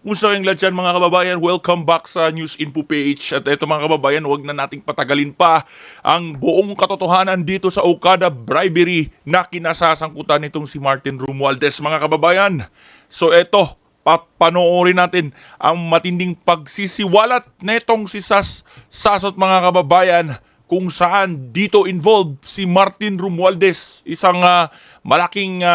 Kumusta kayong lahat dyan, mga kababayan? Welcome back sa News Info PH. At eto mga kababayan, huwag na nating patagalin pa ang buong katotohanan dito sa Okada bribery na kinasasangkutan nitong si Martin Romualdez, mga kababayan. So eto, panoorin natin ang matinding pagsisiwalat netong si Sasot, mga kababayan, kung saan dito involved si Martin Romualdez, isang malaking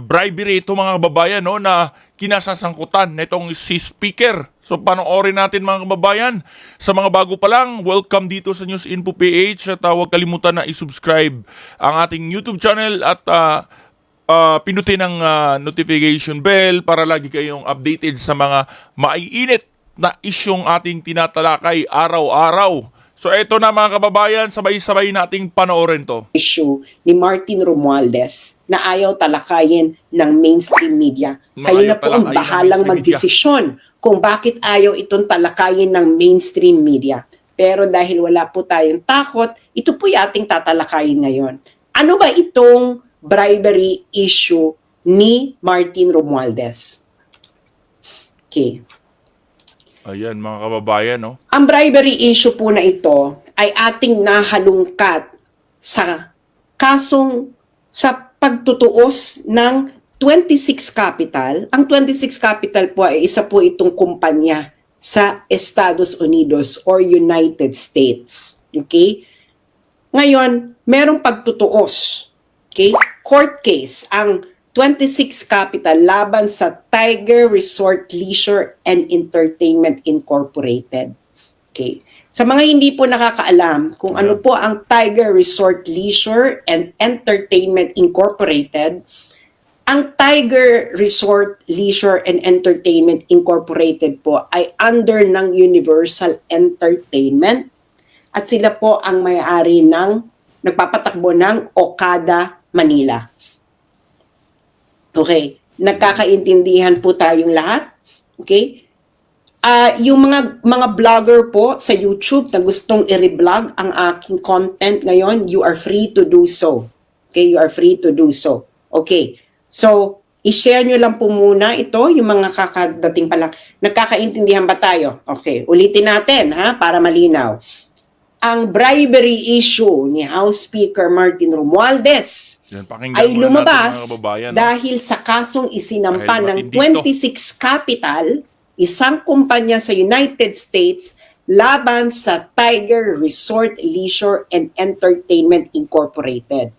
bribery ito, mga kababayan, no, na kinasasangkutan nitong si speaker. So panoorin natin, mga kababayan. Sa mga bago pa lang, welcome dito sa News Info PH at huwag kalimutan na i-subscribe ang ating YouTube channel at pinutin ang notification bell para lagi kayong updated sa mga maiinit na isyong ating tinatalakay araw-araw. So eto na, mga kababayan, sabay-sabay nating panoorin to. Issue ni Martin Romualdez na ayaw talakayin ng mainstream media. Kayo na po ang bahalang magdesisyon kung bakit ayaw itong talakayin ng mainstream media. Pero dahil wala po tayong takot, ito po yung ating tatalakayin ngayon. Ano ba itong bribery issue ni Martin Romualdez? Okay. Ayan, mga kababayan, no? Ang bribery issue po na ito ay ating nahalungkat sa kasong sa pagtutuos ng 26 Capital. Ang 26 Capital po ay isa po itong kumpanya sa Estados Unidos or United States. Okay? Ngayon, merong pagtutuos. Okay? Court case ang 26 Capital laban sa Tiger Resort Leisure and Entertainment Incorporated. Okay. Sa mga hindi po nakakaalam kung ano po ang Tiger Resort Leisure and Entertainment Incorporated, ang Tiger Resort Leisure and Entertainment Incorporated po ay under ng Universal Entertainment at sila po ang may-ari ng nagpapatakbo ng Okada, Manila. Okay, nagkakaintindihan po tayong lahat. Okay? Yung mga vlogger po sa YouTube na gustong i-reblog ang aking content ngayon, you are free to do so. Okay, you are free to do so. Okay. So, i-share nyo lang po muna ito, yung mga kakadating pa lang. Nagkakaintindihan ba tayo? Okay, ulitin natin ha, para malinaw. Ang bribery issue ni House Speaker Martin Romualdez ay lumabas dahil sa kasong isinampa ng 26 Capital, isang kumpanya sa United States, laban sa Tiger Resort Leisure and Entertainment Incorporated.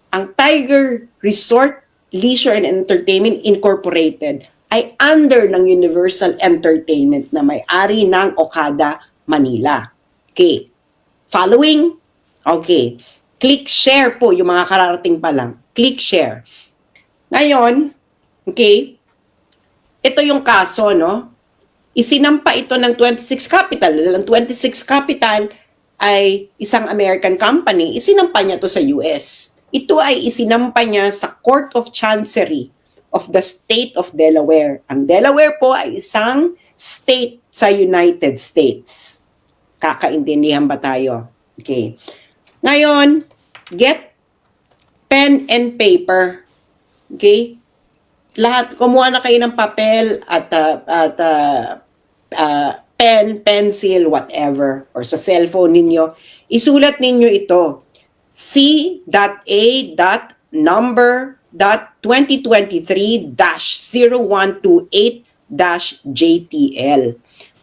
Ang Tiger Resort Leisure and Entertainment Incorporated ay under ng Universal Entertainment na may-ari ng Okada, Manila. Okay. Following? Okay. Click share po yung mga kararating pa lang. Click share. Ngayon, okay, ito yung kaso, no? Isinampa ito ng 26 Capital. Ang 26 Capital ay isang American company. Isinampa niya to sa US. Ito ay isinampa niya sa Court of Chancery of the State of Delaware. Ang Delaware po ay isang state sa United States. Kakaintindihan ba tayo? Okay. Ngayon, get pen and paper. Okay? Lahat, kumuha na kayo ng papel at pen, pencil, whatever, or sa cellphone ninyo. Isulat ninyo ito. C.A.number.2023-0128-JTL.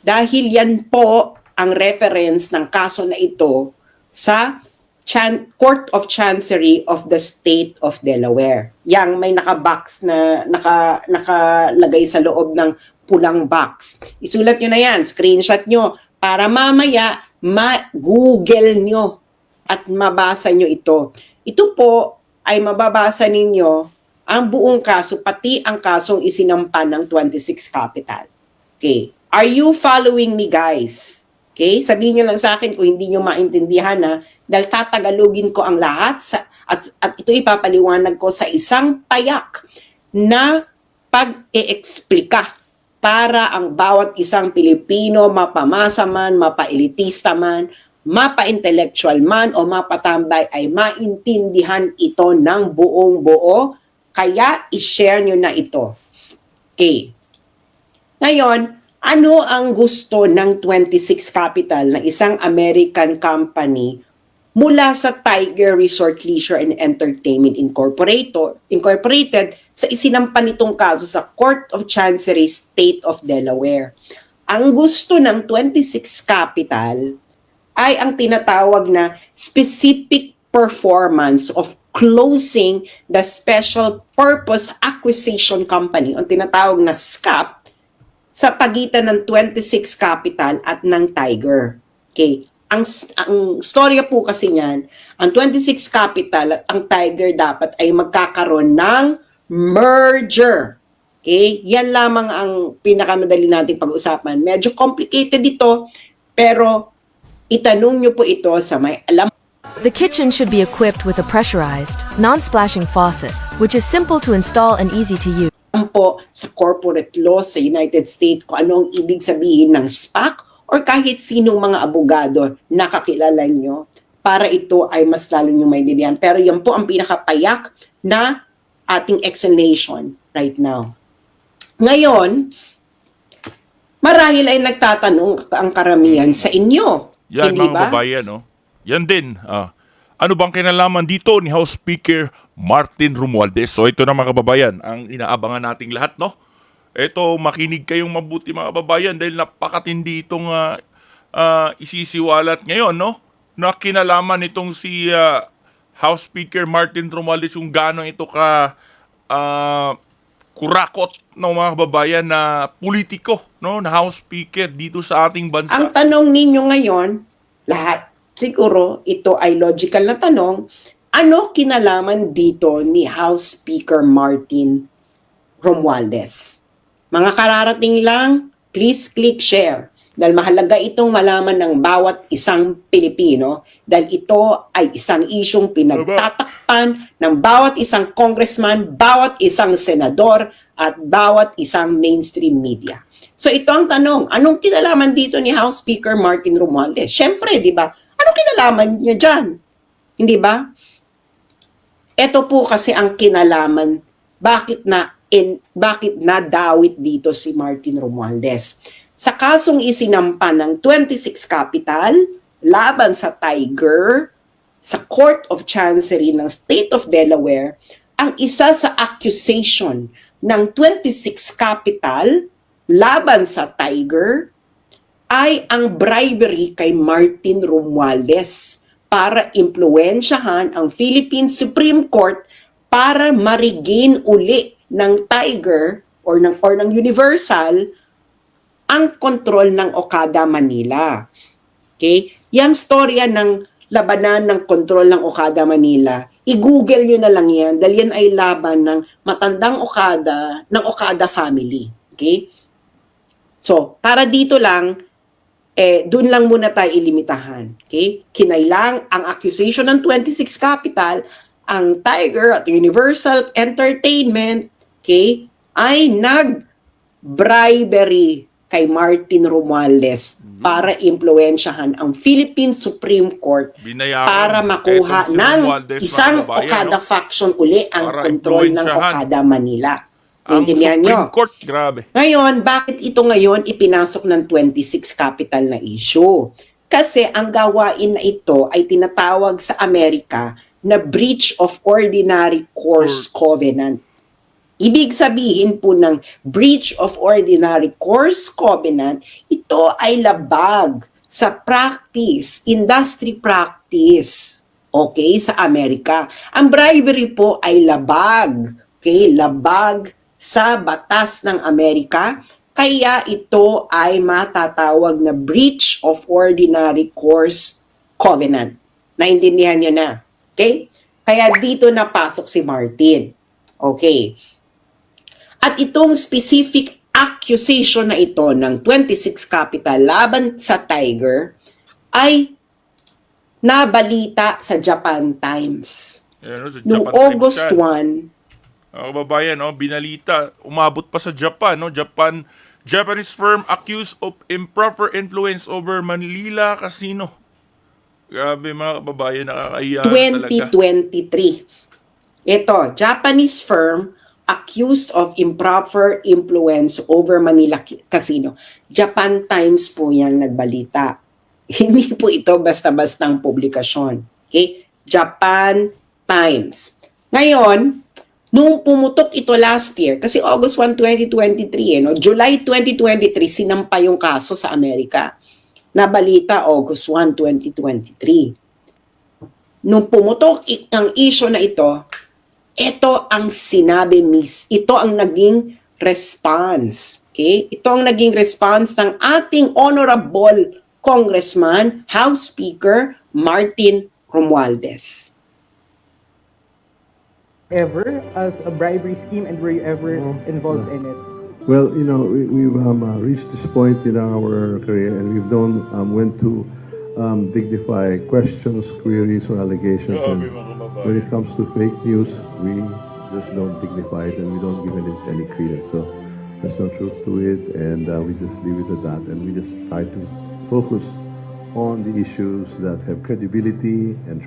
Dahil yan po ang reference ng kaso na ito sa Court of Chancery of the State of Delaware. Yang may naka-box na nakalagay sa loob ng pulang box. Isulat nyo na yan, screenshot nyo, para mamaya ma-google nyo at mabasa nyo ito. Ito po ay mababasa ninyo ang buong kaso, pati ang kasong isinampa ng 26 Capital. Okay. Are you following me, guys? Okay? Sabihin nyo lang sa akin kung hindi nyo maintindihan, ha, dahil tatagalogin ko ang lahat at ito ipapaliwanag ko sa isang payak na pag-e-eksplika para ang bawat isang Pilipino, mapamasa man, mapa-elitista man, mapa-intellectual man o mapatambay ay maintindihan ito ng buong buo. Kaya i-share nyo na ito. Okay. Ngayon, ano ang gusto ng 26 Capital na isang American company mula sa Tiger Resort Leisure and Entertainment Incorporated sa isinampa nitong kaso sa Court of Chancery, State of Delaware. Ang gusto ng 26 Capital ay ang tinatawag na specific performance of closing the Special Purpose Acquisition Company, o tinatawag na SCAP, sa pagitan ng 26 Capital at ng Tiger. Okay. Ang storya po kasi niyan, ang 26 Capital at ang Tiger dapat ay magkakaroon ng merger. Okay? Yan lamang ang pinakamadali nating pag-usapan. Medyo complicated ito, pero itanong nyo po ito sa may alam. The kitchen should be equipped with a pressurized, non-splashing faucet, which is simple to install and easy to use. Po sa corporate law sa United States kung ano ang ibig sabihin ng SPAC or kahit sinong mga abogado na kakilala nyo para ito ay mas lalo nyo maintindihan. Pero yan po ang pinakapayak na ating explanation right now. Ngayon, marahil ay nagtatanong ang karamihan sa inyo. Yan Hindi mga ba? babayan, no? Yan din. Ano bang kinalaman dito ni House Speaker Martin Romualdez? So ito na mga kababayan, ang inaabangan nating lahat, no? Ito, makinig kayong mabuti mga kababayan dahil napakatindi itong isisiwalat ngayon, no? Na kinalaman itong si House Speaker Martin Romualdez kung gaano ito ka kurakot ng mga kababayan na politiko, no? Na House Speaker dito sa ating bansa. Ang tanong ninyo ngayon, lahat, siguro ito ay logical na tanong, ano kinalaman dito ni House Speaker Martin Romualdez? Mga kararating lang, please click share. Dahil mahalaga itong malaman ng bawat isang Pilipino dahil ito ay isang isyong pinagtatakpan ng bawat isang congressman, bawat isang senador, at bawat isang mainstream media. So ito ang tanong, anong kinalaman dito ni House Speaker Martin Romualdez? Siyempre, di ba? Anong kinalaman niya dyan? Hindi ba? Ito po kasi ang kinalaman, bakit nadawit dito si Martin Romualdez. Sa kasong isinampa ng 26 Capital laban sa Tiger sa Court of Chancery ng State of Delaware, ang isa sa accusation ng 26 Capital laban sa Tiger ay ang bribery kay Martin Romualdez para impluwensyahan ang Philippine Supreme Court para ma-regain uli ng Tiger or ng Universal ang kontrol ng Okada Manila. Okay? Yang storya ng labanan ng kontrol ng Okada Manila, i-google nyo na lang yan dahil yan ay laban ng matandang Okada, ng Okada family. Okay? So, para dito lang, doon lang muna tayo ilimitahan. Okay? Kinailang ang accusation ng 26 Capital, ang Tiger at Universal Entertainment, okay, ay nag-bribery kay Martin Romualdez para impluwensyahan ang Philippine Supreme Court Binayaran para makuha etong si ng Romualdez, mga isang kababayan, Okada no? faction uli ang Para kontrol ng impluwensyahan Okada Manila. Ang Intindihan nyo? Supreme Court, grabe. Ngayon, bakit ito ngayon ipinasok ng 26 Capital na issue? Kasi ang gawain na ito ay tinatawag sa Amerika na breach of ordinary course covenant. Ibig sabihin po ng breach of ordinary course covenant, ito ay labag sa practice, industry practice, okay, sa Amerika. Ang bribery po ay labag, okay, labag sa batas ng Amerika, kaya ito ay matatawag na breach of ordinary course covenant. Naintindihan nyo na, okay? Kaya dito napasok si Martin. Okay. At itong specific accusation na ito ng 26 Capital laban sa Tiger ay nabalita sa Japan Times. Ayan, sa Noong Japan August Times yan. 1, Kababayan, binalita, umabot pa sa Japan, no? Japanese firm accused of improper influence over Manila Casino. Grabe mga kababayan, nakakahiya talaga. 2023. Ito, Japanese firm accused of improper influence over Manila Casino. Japan Times po yang nagbalita. Hindi po ito basta-bastang publikasyon. Okay? Japan Times. Ngayon, nung pumutok ito last year, kasi August 1, 2023, July 2023, sinampa yung kaso sa Amerika. Nabalita August 1, 2023. Nung pumutok ang issue na ito ang sinabi ito ang naging response. Okay? Ito ang naging response ng ating honorable Congressman, House Speaker Martin Romualdez. Ever as a bribery scheme, and were you ever involved in it? Well, we've reached this point in our career, and we've known when to dignify questions, queries, or allegations. And when it comes to fake news, we just don't dignify it, and we don't give it any credence. So there's no truth to it, and we just leave it at that, and we just try to focus on the issues that have credibility and.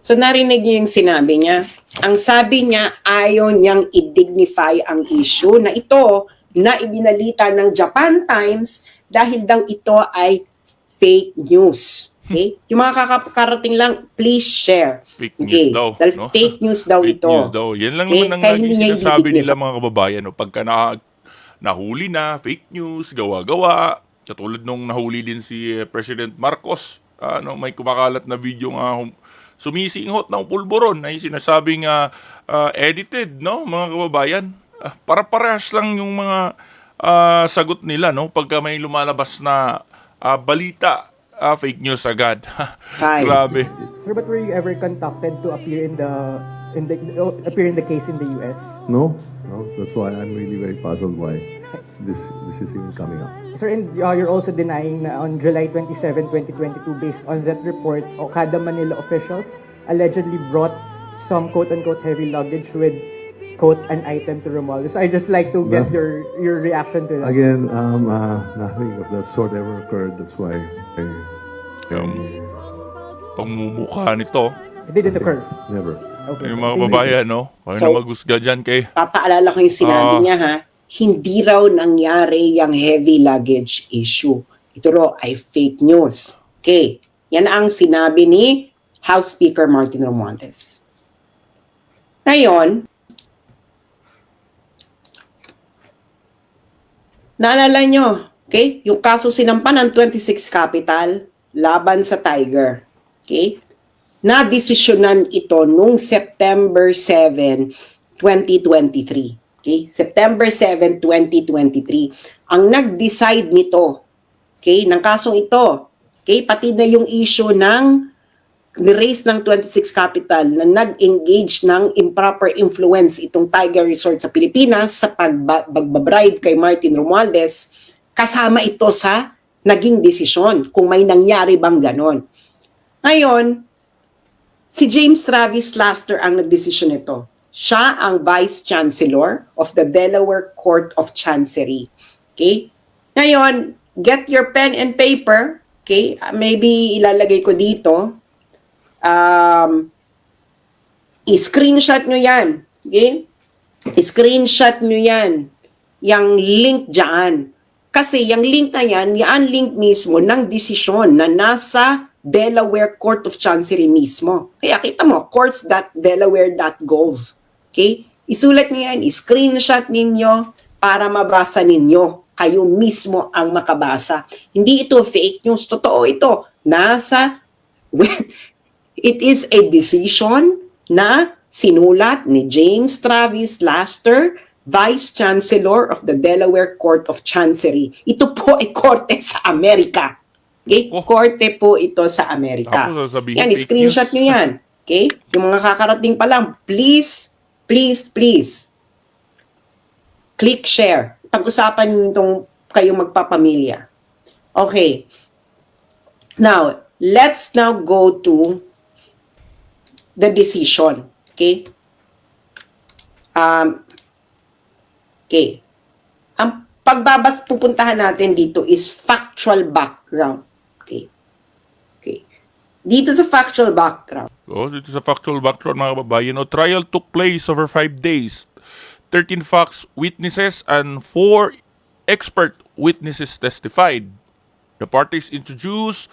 So narinig niyo yung sinabi niya. Ang sabi niya, ayaw niyang i-dignify ang issue na ito na ibinalita ng Japan Times dahil daw ito ay fake news. Okay? Yung mga kakarating lang, please share. Fake news daw. Dahil no? fake news daw Fake ito. news daw. Yan lang Okay? naman ang Kaya lagi hindi niya sinasabi i-dignify. nila mga kababayan. No? Pagka nahuli na, fake news, gawa-gawa. Katulad nung nahuli din si President Marcos. May kumakalat na video nga sumisinghot ng pulburon ay sinasabing edited, no, mga kababayan. Para-parehas lang yung mga sagot nila, no, pagka may lumalabas na balita, fake news agad. Fine. Grabe. Sir, but were you ever contacted to appear in the case in the US? No, that's why I'm really very puzzled why this is even coming up. Sir, and you're also denying na on July 27, 2022, based on that report, Okada Manila officials allegedly brought some quote-unquote heavy luggage with, quote, an item to Romualdez. So I'd just like to get your reaction to that. Again, nothing of that sort ever occurred. That's why Pangmumukha nito. It didn't occur. never. Okay. Yung mga kababayan, no, kaya So, na maghusga dyan kay Papaalala ko yung sinabi niya ha, hindi raw nangyari yung heavy luggage issue. Ito raw ay fake news. Okay, yan ang sinabi ni House Speaker Martin Romualdez. Ngayon, naalala nyo, okay, yung kaso sinampa ng 26 Capital laban sa Tiger. Okay? Na-desisyonan ito nung September 7, 2023. Okay? September 7, 2023. Ang nag-decide nito, okay, ng kasong ito, okay, pati na yung issue ng ni-raise ng 26 Capital na nag-engage ng improper influence itong Tiger Resort sa Pilipinas sa pagbabribe kay Martin Romualdez, kasama ito sa naging desisyon kung may nangyari bang ganon. Ngayon, si James Travis Laster ang nagdesisyon nito. Siya ang Vice Chancellor of the Delaware Court of Chancery. Okay? Ngayon, get your pen and paper. Okay? Maybe ilalagay ko dito. I-screenshot nyo yan. Okay? I-screenshot nyo yan. Yang link dyan. Kasi yung link na yan, yan link mismo ng desisyon na nasa Delaware Court of Chancery mismo. Kaya kita mo, courts.delaware.gov. Okay? Isulat niyo yan, i-screenshot ninyo para mabasa ninyo. Kayo mismo ang makabasa. Hindi ito fake news, totoo ito. It is a decision na sinulat ni James Travis Laster, Vice Chancellor of the Delaware Court of Chancery. Ito po ay korte sa Amerika. Okay? Korte po ito sa Amerika. Tapos sasabihin, Yan, fake screenshot news. nyo yan. Okay? Yung mga kakarating pa lang, please, click share. Pag-usapan nyo itong kayong magpapamilya. Okay. Now, let's now go to the decision. Okay? Okay. Ang pupuntahan natin dito is factual background. Okay. Okay. Dito sa factual background. Dito sa factual background, mga kababayan, trial took place over 5 days. 13 facts witnesses and 4 expert witnesses testified. The parties introduced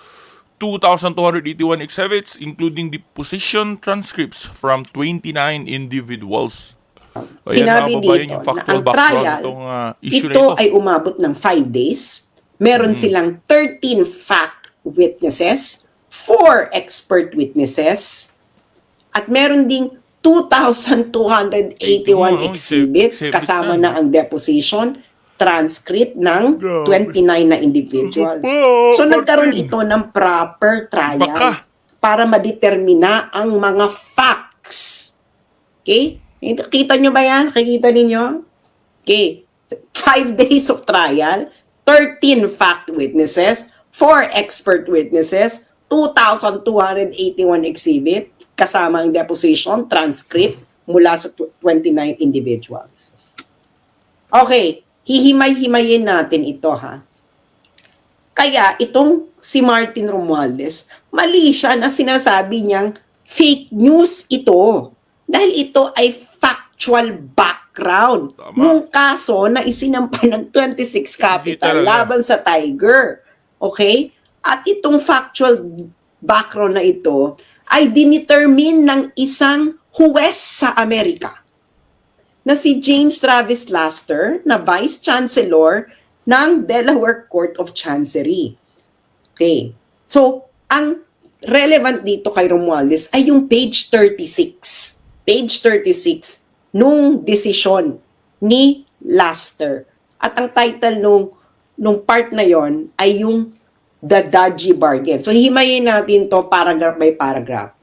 2,281 exhibits, including deposition transcripts from 29 individuals. Ayan, Sinabi mga kababayan, dito yung na factual ang background trial, itong issue na ito ito. ay umabot ng 5 days. Meron silang 13 fact witnesses, 4 expert witnesses, at meron ding 2,281 exhibits kasama na ang deposition, transcript ng 29 na individuals. So nagkaroon ito ng proper trial Baka. para madetermina ang mga facts. Okay? Kita nyo ba yan? Nakikita ninyo? Okay. 5 days of trial, 13 fact witnesses, 4 expert witnesses, 2,281 exhibit, kasama ang deposition, transcript, mula sa 29 individuals. Okay, hihimay-himayin natin ito ha. Kaya itong si Martin Romualdez, mali siya na sinasabi niyang fake news ito. Dahil ito ay factual background Tama. nung kaso na isinampa ng 26 Capital talaga. laban sa Tiger. Okay? At itong factual background na ito ay dinetermine ng isang huwes sa Amerika na si James Travis Laster na Vice Chancellor ng Delaware Court of Chancery. Okay. So, ang relevant dito kay Romualdez ay yung page 36. Page 36 nung desisyon ni Laster. At ang title nung part na yon ay yung The Dodgy Bargain. So, hihimayin natin to paragraph by paragraph.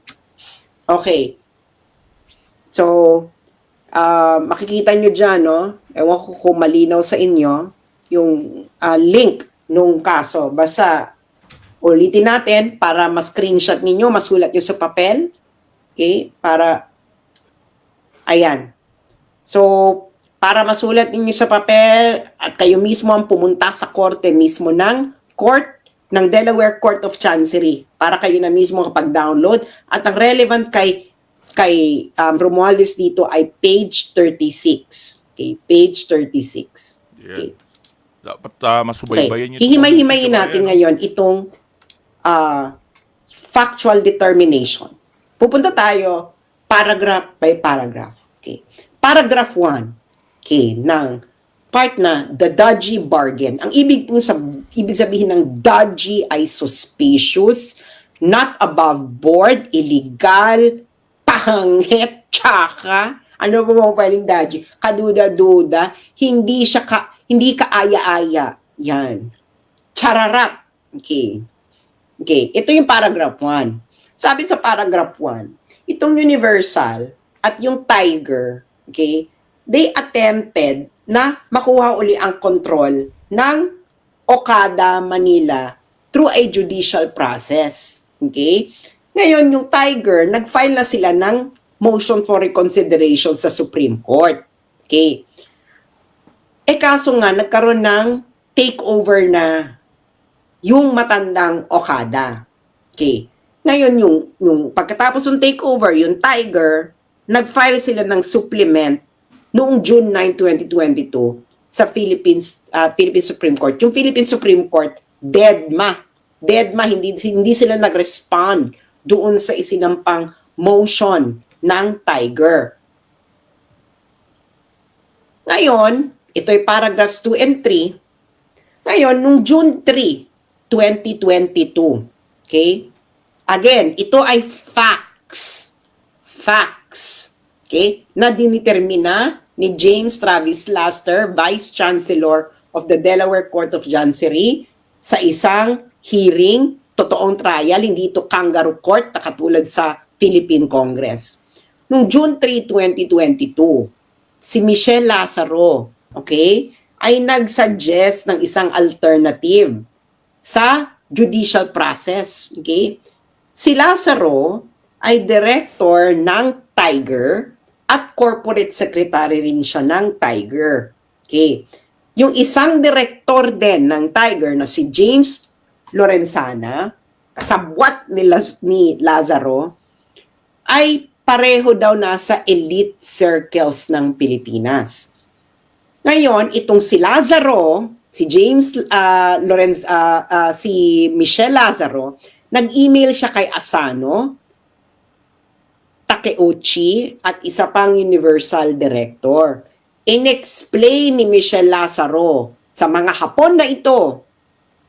Okay. So, makikita nyo dyan, no? Ewan ko kung malinaw sa inyo yung link nung kaso. Basta, ulitin natin para ma-screenshot ninyo, masulat nyo sa papel. Okay? Para, ayan. So, para masulat ninyo sa papel at kayo mismo ang pumunta sa korte mismo ng court ng Delaware Court of Chancery para kayo na mismo kapag-download. At ang relevant kay Romualdez dito ay page 36. Okay, page 36. Okay. Dapat masubaybayan Okay. Hihimay-himayin natin ngayon itong factual determination. Pupunta tayo paragraph by paragraph. Okay. Paragraph 1. Okay, ng part na the dodgy bargain. Ang ibig sabihin ng dodgy ay suspicious, not above board, illegal, pangit, tsaka, ano ba mga pwedeng dodgy? Kaduda-duda, hindi kaaya-aya. Yan. Chararat. Okay. Okay, ito yung paragraph 1. Sabi sa paragraph 1, itong Universal at yung Tiger, okay, they attempted na makuha uli ang control ng Okada, Manila through a judicial process. Okay? Ngayon, yung Tiger, nag-file na sila ng motion for reconsideration sa Supreme Court. Okay? Kaso nga, nagkaroon ng takeover na yung matandang Okada. Okay? Ngayon, yung pagkatapos ng takeover, yung Tiger, nag-file sila ng supplement noong June 9, 2022 sa Philippine Supreme Court. Yung Philippine Supreme Court, deadma, hindi sila nag-respond doon sa isinampang motion ng Tiger. Ngayon, ito ay paragraphs 2 and 3. Ngayon, nung June 3, 2022, okay? Again, ito ay facts. Facts. Okay? Na dinitermina ni James Travis Laster, Vice Chancellor of the Delaware Court of Chancery, sa isang hearing, totoong trial, hindi ito kangaroo court na katulad sa Philippine Congress. Noong June 3, 2022, si Michelle Lazaro, okay, ay nag-suggest ng isang alternative sa judicial process. Okay? Si Lazaro ay director ng Tiger at corporate secretary rin siya ng Tiger. Okay. Yung isang director din ng Tiger na si James Lorenzana, kasabwat ni Lazaro, ay pareho daw nasa elite circles ng Pilipinas. Ngayon, itong si Lazaro, si James Lorenz, si Michelle Lazaro, nag-email siya kay Asano, Takeuchi, at isa pang Universal Director. In-explain ni Michelle Lazaro sa mga Hapon na ito,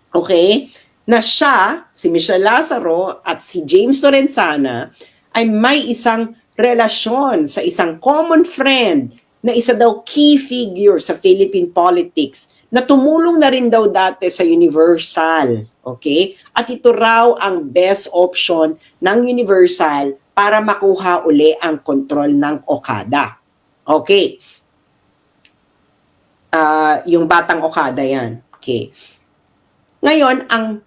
okay, na siya, si Michelle Lazaro at si James Lorenzana ay may isang relasyon sa isang common friend na isa daw key figure sa Philippine politics na tumulong na rin daw dati sa Universal. Okay? At ito raw ang best option ng Universal para makuha uli ang kontrol ng Okada. Okay. Yung batang Okada yan. Okay. Ngayon, ang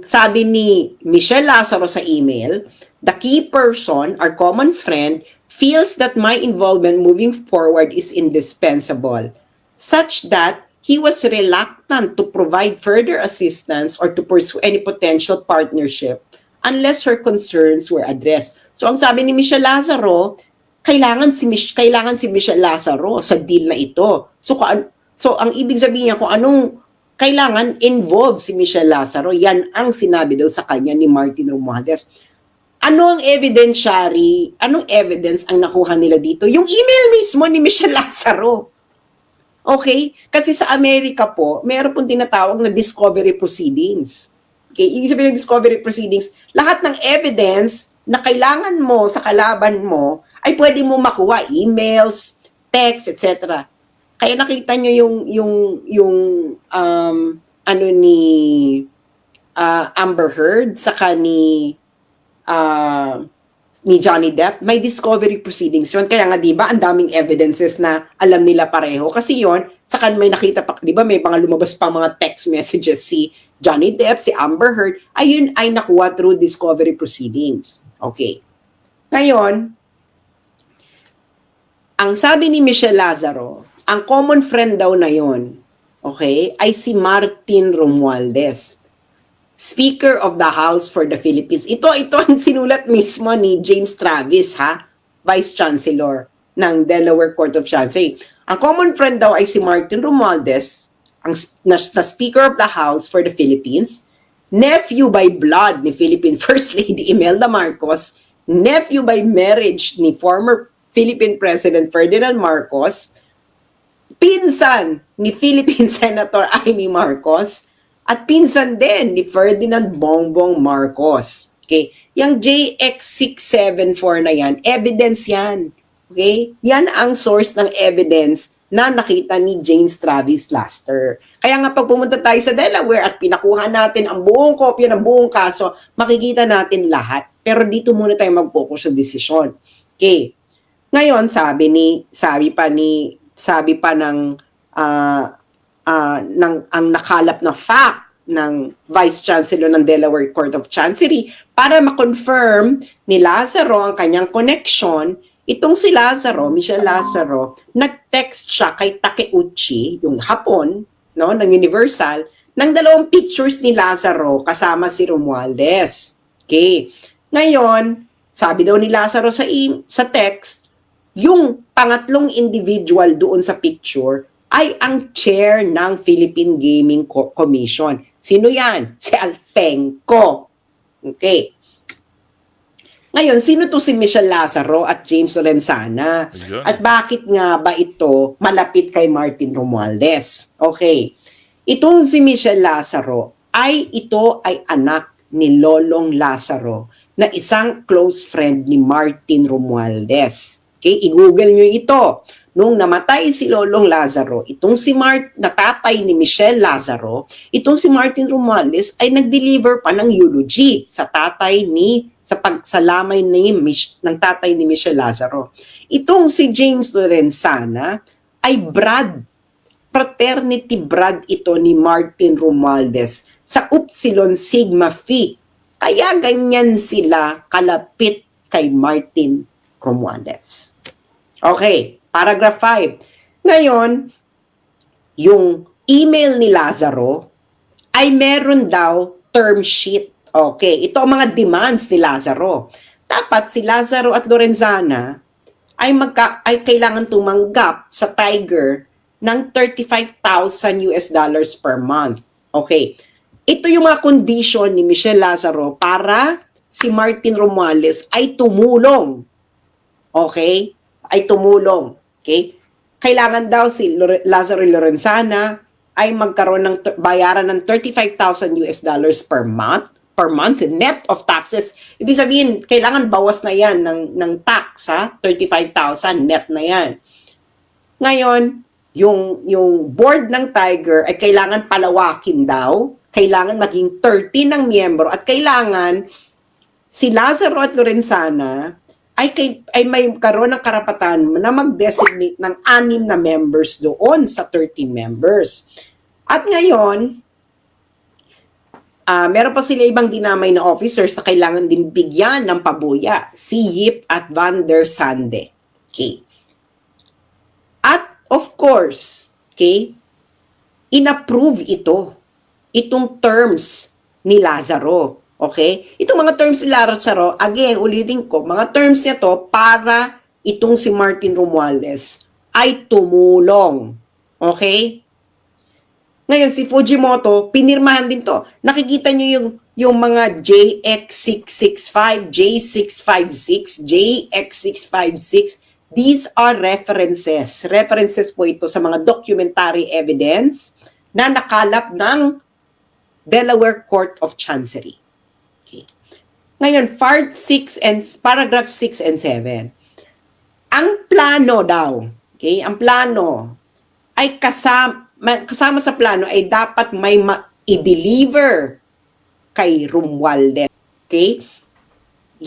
sabi ni Michelle Lazaro sa email, the key person, our common friend, feels that my involvement moving forward is indispensable, such that he was reluctant to provide further assistance or to pursue any potential partnership unless her concerns were addressed. So ang sabi ni Michelle Lazaro, kailangan si Michelle Lazaro sa deal na ito. So ang ibig sabihin niya kung anong kailangan involved si Michelle Lazaro, yan ang sinabi daw sa kanya ni Martin Romualdez. Ano ang evidentiary, anong evidence ang nakuha nila dito? Yung email mismo ni Michelle Lazaro. Okay? Kasi sa Amerika po, meron pong tinatawag na discovery proceedings. Okay? Ibig sabihin ng discovery proceedings, lahat ng evidence na kailangan mo sa kalaban mo ay pwede mo makuha, emails, text, etc. Kaya nakita nyo yung ano ni Amber Heard saka ni Johnny Depp, may discovery proceedings yun. Kaya nga, di ba, ang daming evidences na alam nila pareho. Kasi yun, saka may nakita pa, di ba, may mga lumabas pa mga text messages si Johnny Depp, si Amber Heard, ayun ay nakuha through discovery proceedings. Okay. Ngayon, ang sabi ni Michelle Lazaro, ang common friend daw na yun, okay, ay si Martin Romualdez, Speaker of the House for the Philippines. Ito ang sinulat mismo ni James Travis, Vice Chancellor ng Delaware Court of Chancery. Ang common friend daw ay si Martin Romualdez, na Speaker of the House for the Philippines, nephew by blood ni Philippine First Lady Imelda Marcos, nephew by marriage ni former Philippine President Ferdinand Marcos, pinsan ni Philippine Senator Amy Marcos, at pinsan din ni Ferdinand Bongbong Marcos. Okay? Yung JX674 na yan, evidence yan. Okay? Yan ang source ng evidence na nakita ni James Travis Laster. Kaya nga pag pumunta tayo sa Delaware at pinakuha natin ang buong kopya ng buong kaso, makikita natin lahat. Pero dito muna tayo mag-focus sa desisyon. Okay? Ngayon, sabi pa ng ang nakalap na fact ng Vice Chancellor ng Delaware Court of Chancery para ma-confirm ni Lazaro ang kanyang connection. Itong si Lazaro, Michelle Lazaro, nag-text siya kay Takeuchi, yung Hapon, no, ng Universal, ng 2 pictures ni Lazaro kasama si Romualdez. Okay. Ngayon, sabi daw ni Lazaro sa text, yung pangatlong individual doon sa picture ay ang chair ng Philippine Gaming Commission. Sino yan? Si Altenco. Okay. Ngayon, sino to si Michelle Lazaro at James Lorenzana? Ayun. At bakit nga ba ito malapit kay Martin Romualdez? Okay. Itong si Michelle Lazaro ito ay anak ni Lolong Lazaro na isang close friend ni Martin Romualdez. Okay, i-google nyo ito. Nung namatay si Lolong Lazaro, itong si tatay ni Michelle Lazaro, itong si Martin Romualdez ay nag-deliver pa ng eulogy sa pagsalamay ng tatay ni Michelle Lazaro. Itong si James Lorenzana ay fraternity brad ito ni Martin Romualdez sa Upsilon Sigma Phi. Kaya ganyan sila kalapit kay Martin Romualdez. Okay. Paragraph 5. Ngayon, yung email ni Lazaro ay meron daw term sheet. Okay, ito ang mga demands ni Lazaro. dapat si Lazaro at Lorenzana ay kailangan tumanggap sa Tiger ng $35,000 per month. Okay. Ito yung mga condition ni Michelle Lazaro para si Martin Romualdez ay tumulong. Okay? Ay tumulong. Okay? Kailangan daw si Lazaro Lorenzana ay magkaroon ng bayaran ng $35,000 per month net of taxes. Ibig sabihin, kailangan bawas na yan ng tax, ha? 35,000 net na yan. Ngayon, yung board ng Tiger ay kailangan palawakin daw, kailangan maging 30 ng miyembro, at kailangan si Lazaro at Lorenzana ay may karoon ng karapatan na mag-designate ng 6 na members doon sa 13 members. At ngayon, meron pa sila ibang dinamay na officers na kailangan din bigyan ng pabuya, si Yip at Van der Sande. Okay. At of course, okay, inapprove itong terms ni Lazaro. Okay? Itong mga terms ni Lazaro, again, ulitin ko, mga terms niya to para itong si Martin Romualdez ay tumulong. Okay? Ngayon, si Fujimoto, pinirmahan din to. Nakikita nyo yung mga JX665, J656, JX656. These are references. References po ito sa mga documentary evidence na nakalap ng Delaware Court of Chancery. Okay. Ngayon, paragraph 6 and 7. Ang plano daw, okay, ang plano ay kasama sa plano ay dapat may i-deliver kay Romualdez. Okay?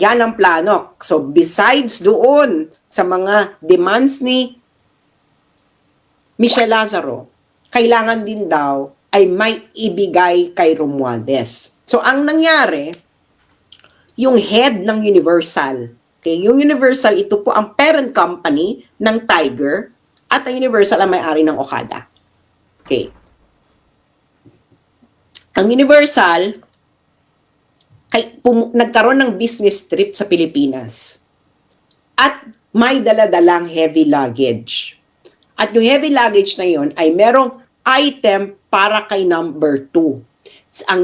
Yan ang plano. So, besides doon sa mga demands ni Michelle Lazaro, kailangan din daw ay may ibigay kay Romualdez. So, ang nangyari, yung head ng Universal, okay, yung Universal, ito po ang parent company ng Tiger, at ang Universal ang may-ari ng Okada. Okay. Ang Universal, nagkaroon ng business trip sa Pilipinas. At may dala-dalang heavy luggage. At yung heavy luggage na yon ay merong item para kay number 2. Ang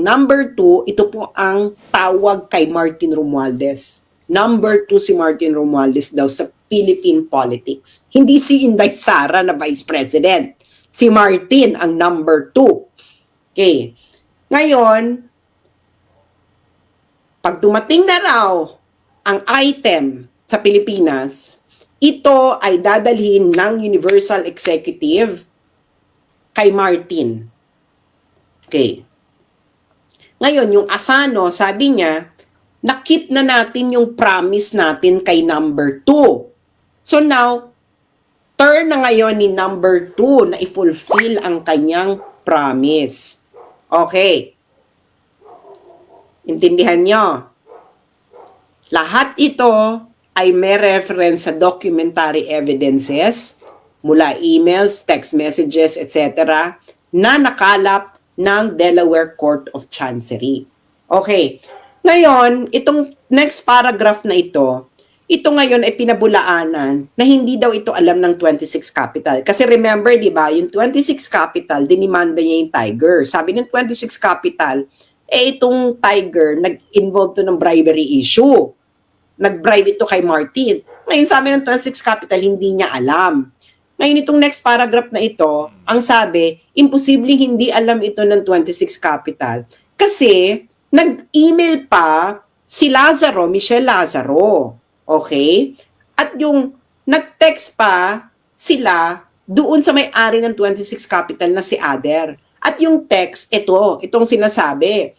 number 2, ito po ang tawag kay Martin Romualdez. Number 2 si Martin Romualdez daw sa Philippine politics. Hindi si Inday Sara na Vice President. Si Martin ang number 2. Okay. Ngayon, pag dumating na raw ang item sa Pilipinas, ito ay dadalhin ng Universal Executive kay Martin. Okay. Ngayon, yung Asano, sabi niya, na-keep na natin yung promise natin kay number 2. So now, turn na ngayon ni number 2 na i-fulfill ang kanyang promise. Okay. Intindihan nyo? Lahat ito ay may reference sa documentary evidences mula emails, text messages, etc. na nakalap ng Delaware Court of Chancery. Okay. Ngayon, itong next paragraph na ito ngayon ay pinabulaanan na hindi daw ito alam ng 26 Capital. Kasi remember, di ba, yung 26 Capital, dinimanda niya yung Tiger. Sabi ng 26 Capital, itong Tiger, nag-involve to ng bribery issue. Nag-bribe ito kay Martin. Ngayon, sabi ng 26 Capital, hindi niya alam. Ngayon, itong next paragraph na ito, ang sabi, imposibleng hindi alam ito ng 26 Capital. Kasi, nag-email pa si Lazaro, Michelle Lazaro. Okay? At yung nag-text pa sila doon sa may-ari ng 26 Capital na si Ader. At yung text, itong sinasabi,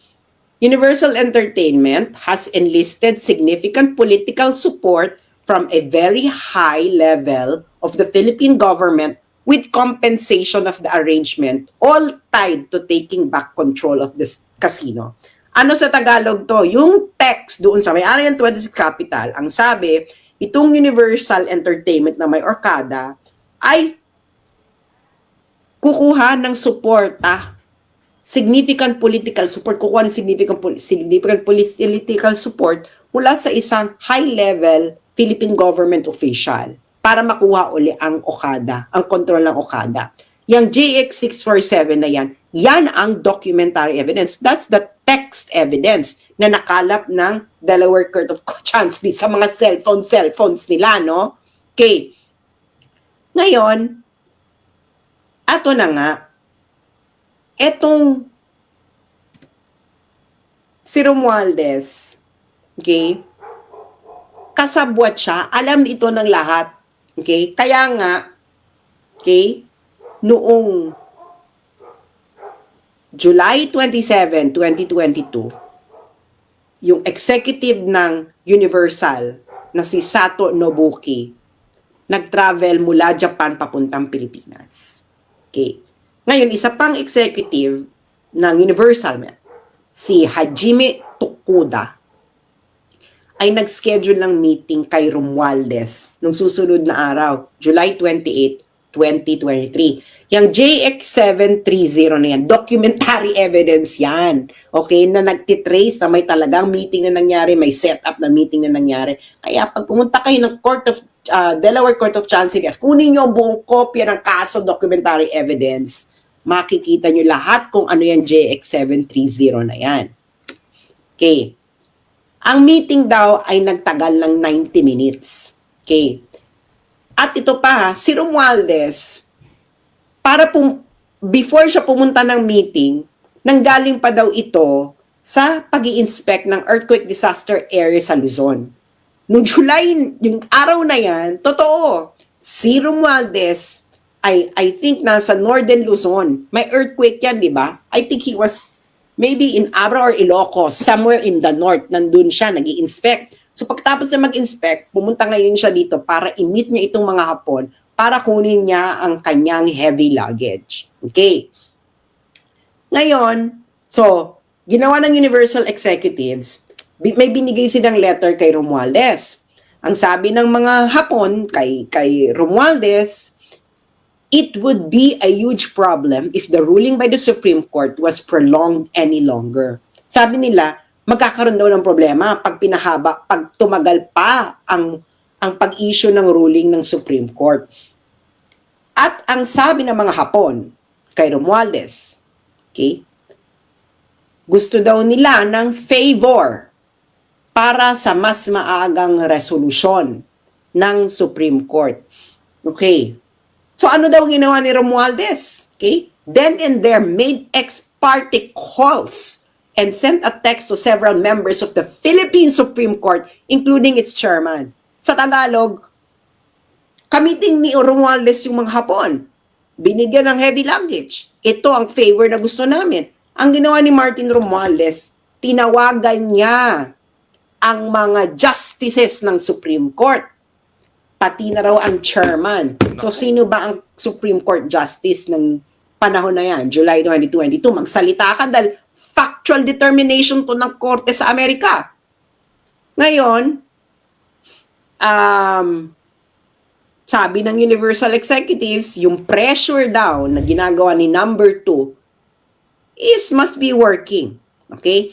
Universal Entertainment has enlisted significant political support from a very high level of the Philippine government with compensation of the arrangement, all tied to taking back control of this casino. Ano sa Tagalog to? Yung text doon sa may-ari ng 26 Capital, ang sabi, itong Universal Entertainment na may Okada ay kukuha ng suporta, significant political support, kukuha ng significant political support mula sa isang high-level Philippine government official para makuha uli ang Okada, ang kontrol ng Okada. Yang JX647 na yan ang documentary evidence. That's the text evidence na nakalap ng Delaware Court of Chancery sa mga cellphones nila, no? Okay. Ngayon, ato na nga, etong si Romualdez, okay, kasabwat siya, alam ito ng lahat, okay? Kaya nga, okay, noong July 27, 2022, yung executive ng Universal na si Sato Nobuki, nag-travel mula Japan papuntang Pilipinas. Okay. Ngayon, isa pang executive ng Universal, si Hajime Tokuda, ay nag-schedule ng meeting kay Romualdez nung susunod na araw, July 28, 2023. Yang JX730 na yan, documentary evidence yan. Okay, na nagtitrace na may talagang meeting na nangyari, may setup na meeting na nangyari. Kaya pag pumunta kayo ng Delaware Court of Chancery at kunin nyo ang buong kopya ng kaso documentary evidence, makikita nyo lahat kung ano yung JX730 na yan. Okay. Ang meeting daw ay nagtagal ng 90 minutes. Okay. At ito pa, si Romualdez, before siya pumunta ng meeting, nanggaling pa daw ito sa pag-i-inspect ng earthquake disaster area sa Luzon. Noong July, yung araw na yan, totoo, si Romualdez ay, I think, nasa Northern Luzon. May earthquake yan, di ba? I think he was maybe in Abra or Ilocos, somewhere in the north, nandun siya, nag-i-inspect. So pagtapos na mag-inspect, pumunta ngayon siya dito para i-meet niya itong mga Hapon para kunin niya ang kanyang heavy luggage. Okay. Ngayon, so, ginawa ng Universal Executives, may binigay silang letter kay Romualdez. Ang sabi ng mga Hapon kay Romualdez, it would be a huge problem if the ruling by the Supreme Court was prolonged any longer. Sabi nila, magkakaroon daw ng problema pag pinahaba, pag tumagal pa ang pag-issue ng ruling ng Supreme Court. At ang sabi ng mga Hapon kay Romualdez, okay, gusto daw nila ng favor para sa mas maagang resolusyon ng Supreme Court. Okay. So ano daw ginawa ni Romualdez? Okay? Then and there made ex parte calls and sent a text to several members of the Philippine Supreme Court, including its chairman. Sa Tagalog, kamiting ni Romualdez yung mga Hapon. Binigyan ng heavy luggage. Ito ang favor na gusto namin. Ang ginawa ni Martin Romualdez, tinawagan niya ang mga justices ng Supreme Court. Pati na raw ang chairman. So, sino ba ang Supreme Court Justice ng panahon na yan, July 2022? Magsalita ka dahil factual determination to ng korte sa Amerika. Ngayon, sabi ng Universal Executives, yung pressure daw na ginagawa ni number 2 must be working. Okay?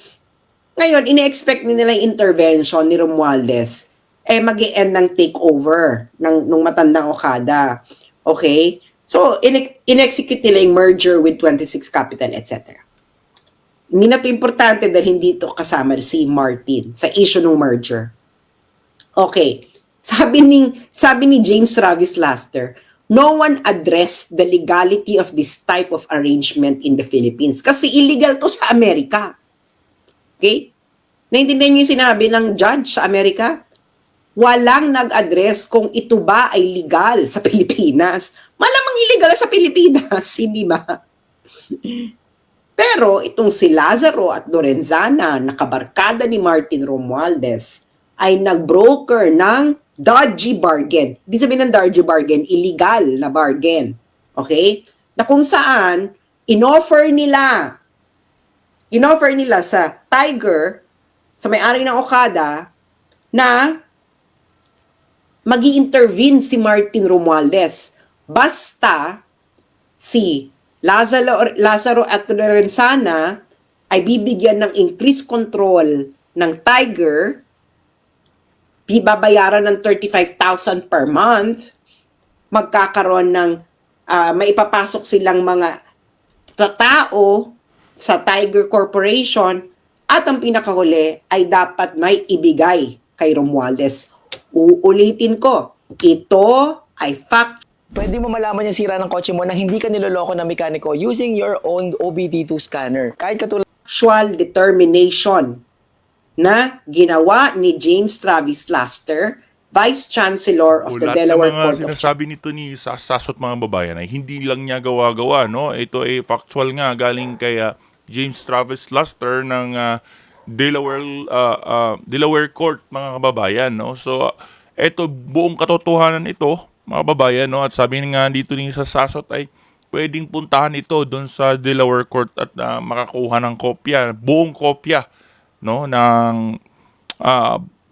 Ngayon, ine-expect nila yung intervention ni Romualdez mag-i-end ng takeover nung matandang Okada. Okay? So, in-execute nila yung merger with 26 Capital, etc. Hindi na ito importante dahil hindi ito kasama si Martin sa issue ng merger. Okay. Sabi ni James Travis Laster, no one addressed the legality of this type of arrangement in the Philippines kasi illegal to sa Amerika. Okay? Naintindihan niyo yung sinabi ng judge sa Amerika? Walang nag-address kung ito ba ay legal sa Pilipinas. Malamang illegal sa Pilipinas, hindi ba? Pero itong si Lazaro at Lorenzana, nakabarkada ni Martin Romualdez, ay nag-broker ng dodgy bargain. Ibig sabihin ng dodgy bargain, illegal na bargain. Okay? Na kung saan, inoffer nila sa Tiger, sa may-ari ng Okada, na magi-intervene si Martin Romualdez. Basta si Lazaro at Lorenzana ay bibigyan ng increased control ng Tiger babayaran ng 35,000 per month, magkakaroon ng maipapasok silang mga tao sa Tiger Corporation at ang pinakahuli ay dapat may ibigay kay Romualdez. Uulitin ko, ito ay fact. Pwede mo malaman yung sira ng kotse mo na hindi ka niloloko ng mekaniko using your own OBD2 scanner. Kahit katulad Actual determination na ginawa ni James Travis Laster, Vice Chancellor of the Lahat ng Delaware mga Court of sinasabi nito ni Sasot mga babayan ay hindi lang niya gawa-gawa, no? Ito ay factual nga galing kay James Travis Laster ng Delaware Court mga kababayan, no? So ito buong katotohanan ito mga babayan, no? At sabi nga dito ni Sasot ay pwedeng puntahan ito doon sa Delaware Court at makakuha ng kopya, buong kopya, no, ng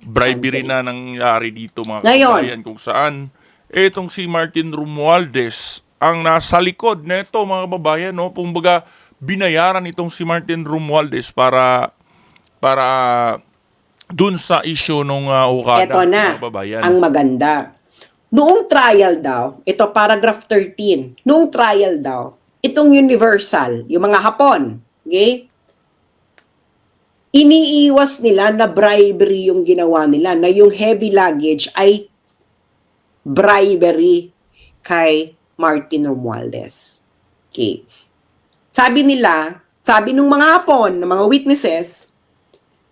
bribery na nangyari dito mga Ngayon, kababayan, kung saan etong si Martin Romualdez ang nasa likod nito mga kababayan, no, kumbaga binayaran itong si Martin Romualdez para dun sa issue nung Okada eto na, mga kababayan. ang maganda. Noong trial daw, ito paragraph 13, noong trial daw, itong Universal, yung mga Hapon, okay? Iniiwas nila na bribery yung ginawa nila, na yung heavy luggage ay bribery kay Martin Romualdez. Okay. Sabi nila, sabi nung mga Hapon, ng mga witnesses,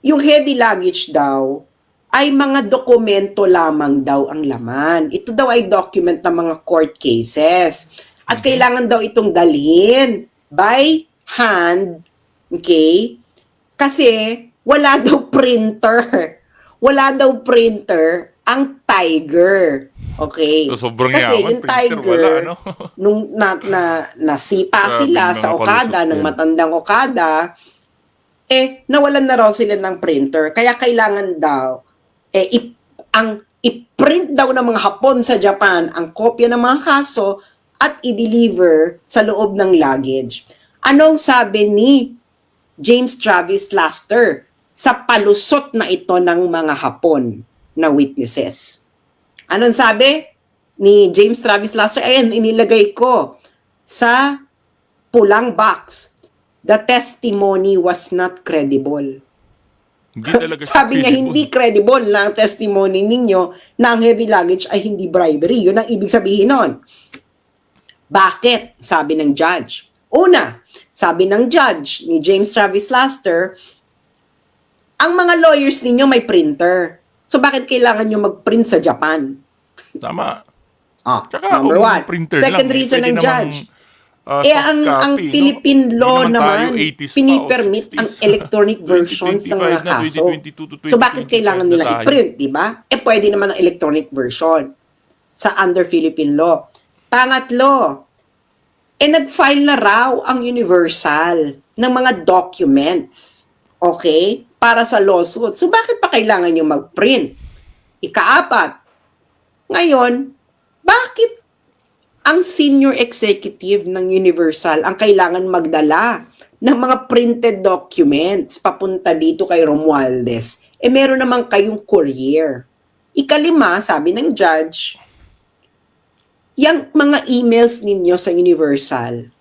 yung heavy luggage daw ay mga dokumento lamang daw ang laman. Ito daw ay document ng mga court cases. At kailangan daw itong dalhin by hand, okay? Kasi wala daw printer. Wala daw printer ang Tiger. Okay? So, sobrang Kasi yaman, yung printer, Tiger, wala, no? nung nasipa Grabe sila mga sa Okada, ng kalusot yan. matandang Okada, nawalan na raw sila ng printer. Kaya kailangan daw, i-print daw ng mga Hapon sa Japan ang kopya ng mga kaso at i-deliver sa loob ng luggage. Anong sabi ni James Travis Laster sa palusot na ito ng mga Hapon na witnesses? Anong sabi ni James Travis Laster? Ayan, inilagay ko sa pulang box. The testimony was not credible. Hindi talaga siya Sabi niya, credible. hindi credible na ang testimony ninyo na ang heavy luggage ay hindi bribery. Yun ang ibig sabihin nun. Bakit? Sabi ng judge. Una, sabi ng judge ni James Travis Laster, ang mga lawyers ninyo may printer. So bakit kailangan nyo mag-print sa Japan? Tama. Tsaka, number kung one. printer Second lang, reason pwede ng namang, judge. soft ang copy, no? Philippine Hindi law tayo naman, 80s pa o pinipermit ang 60s. electronic versions ng mga 2025 na, kaso. 2022 to So bakit 2025 kailangan na nila tayo? i-print, di ba? Pwede naman ang electronic version sa under Philippine law. Pangatlo, nag-file na raw ang Universal ng mga documents, okay, para sa lawsuit. So bakit pa kailangan nyo mag-print? Ikaapat, ngayon, bakit ang senior executive ng Universal ang kailangan magdala ng mga printed documents papunta dito kay Romualdez? Meron naman kayong courier. Ikalima, sabi ng judge, yung mga emails ninyo sa Universal,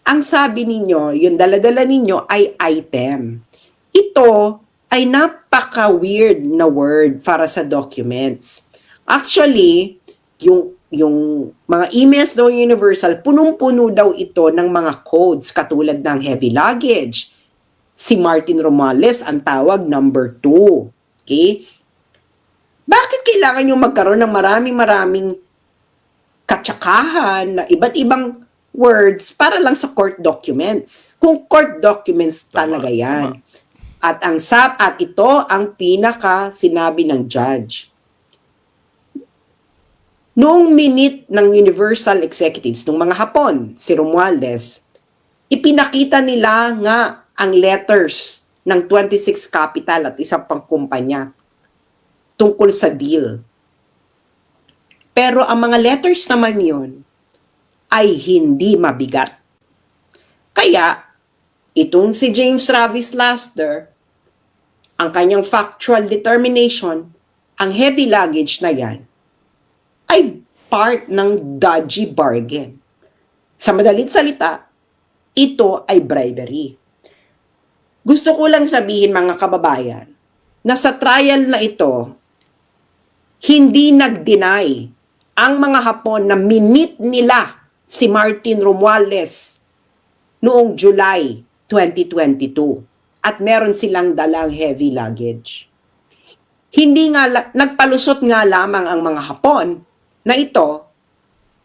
ang sabi ninyo, yung daladala ninyo ay item. Ito ay napaka-weird na word para sa documents. Actually, yung mga emails daw Universal, punong-puno daw ito ng mga codes katulad ng heavy luggage. Si Martin Romualdez ang tawag number 2. Okay? Bakit kailangan nyo magkaroon ng maraming katsakahan na iba't ibang words para lang sa court documents? Kung court documents talaga yan. At ito ang pinaka sinabi ng judge. Noong minute ng Universal Executives, ng mga Hapon, si Romualdez, ipinakita nila nga ang letters ng 26 Capital at isang pang kumpanya tungkol sa deal. Pero ang mga letters naman yon ay hindi mabigat. Kaya, itong si James Travis Laster, ang kanyang factual determination, ang heavy luggage na yan ay part ng dodgy bargain. Sa madalit salita, ito ay bribery. Gusto ko lang sabihin mga kababayan, na sa trial na ito, hindi nag-deny ang mga Hapon na minit nila si Martin Romualdez noong July 2022 at meron silang dalang heavy luggage. Hindi nga, nagpalusot nga lamang ang mga Hapon na ito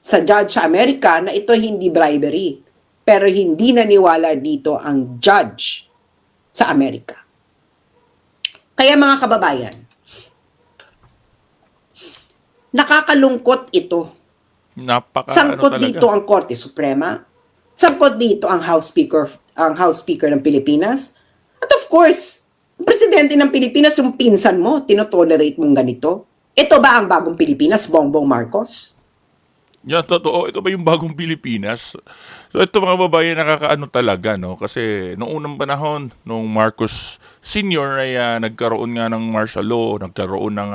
sa judge sa Amerika na ito hindi bribery. Pero hindi naniwala dito ang judge sa Amerika. Kaya mga kababayan, nakakalungkot ito. Sangkot talaga. dito ang Korte Suprema, sangkot dito ang House Speaker ng Pilipinas, at of course, ang presidente ng Pilipinas, yung pinsan mo, tinotolerate mong ganito. Ito ba ang bagong Pilipinas, Bongbong Marcos? Yan, totoo. Ito ba yung bagong Pilipinas? So ito mga babae, nakakaano talaga, no? Kasi noong unang panahon, nung Marcos Sr. ay nagkaroon nga ng martial law, nagkaroon ng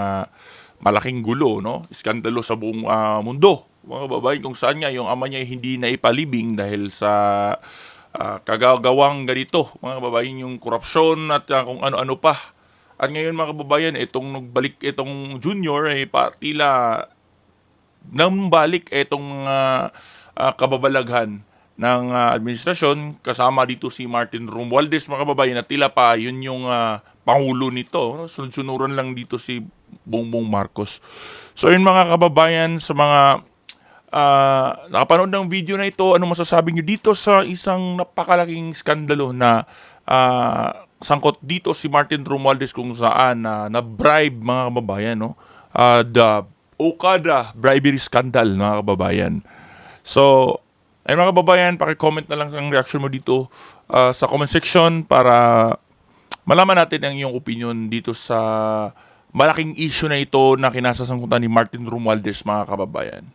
malaking gulo, no? Iskandalo sa buong mundo. Mga babae, kung saan nga yung ama niya ay hindi na ipalibing dahil sa kagagawang ganito. Mga babae, yung korupsyon at kung ano-ano pa. At ngayon mga kababayan, itong nagbalik itong junior ay tila nambalik itong kababalaghan ng administrasyon, kasama dito si Martin Romualdez mga kababayan, na tila pa yun yung pangulo nito. Sunod-sunuran lang dito si Bongbong Marcos. So yun mga kababayan, sa mga nakapanood ng video na ito, ano masasabi nyo dito sa isang napakalaking skandalo na sangkot dito si Martin Romualdez, kung saan na-bribe mga kababayan, no? The Okada bribery scandal mga kababayan. So, ay mga kababayan, paki-comment na lang ang reaction mo dito sa comment section para malaman natin ang iyong opinion dito sa malaking issue na ito na kinasasangkutan ni Martin Romualdez mga kababayan.